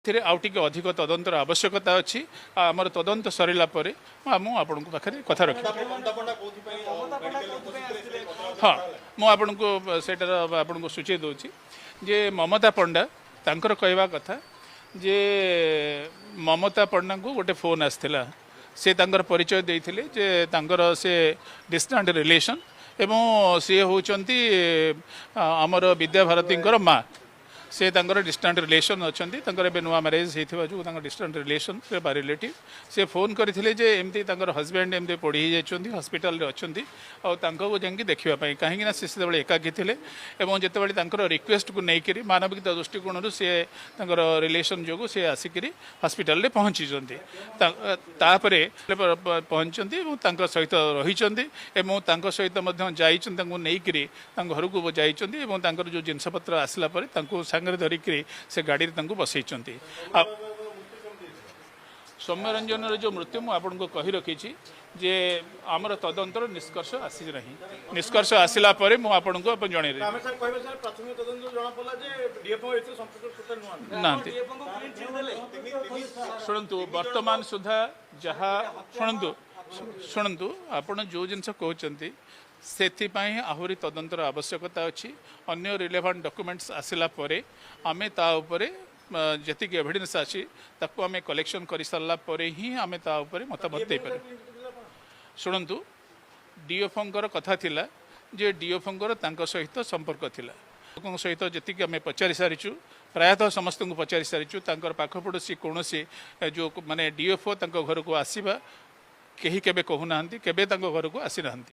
आउटे अधिक तदंतर आवश्यकता अच्छी आमर तदंत सरला आपण पाखे कथा रखी हाँ मुझे आपन को सूची दूची जे ममता पंडा तांकर कहवा कथा जे ममता पंडा को गोटे फोन आसला से तांकर परिचय देइथिले जे तांकर से डिस्टेंट रिलेशन एवं सी होचंती आमर विद्याभारती माँ से डिस्टेंट रिलेशन अच्छा नुआ मैरेज होता जो डिस्टेंट रिलेशन रिलेटिव से फोन करते जे एमती हजबैंड एमती पढ़ी जाइए हस्पिटाल अच्छा को जाकि देखापी कहीं से एकाकी थे जिते रिक्वेस्ट को लेकर मानविकता दृष्टिकोण सी रिलेशन जो सी आसिक हस्पिटाल पहुँची पहुँचती सहित रही सहित नहीं घर को जाइए जो जिनपतर आसला सांगे धरिक से गाड़ी बसई सौम्य रंजन जो मृत्यु मुझे कही रखी जे आमर तदंतर निष्कर्ष आसी नहीं निष्कर्ष आसला मुझे जन शुणु वर्तमान सुधा जहाँ शुणु आपड़ जो जिनस कहते से आहरी तदंतर आवश्यकता अच्छी अन्य रिलेवेंट डॉक्यूमेंट्स आसला आमे ता उपरे जतिक एविडेंस आसी ताको आमे कलेक्शन कर सारा ही आमे ता उपरे मतामत दे पारे शुणु डीएफओंकर कथा थिला जे डीएफओंकर तांको सहित संपर्क थिला लोकों सहित जतिक आमे पचारि सारिचु प्रायतः समस्त को पचारि सारिचु तांकर पाखपड़ोसी कौन जो माने डीएफओ तांको घर को आसीबा केही केबे कहू नाहंती केबे तांको घर को आसी नाहंती।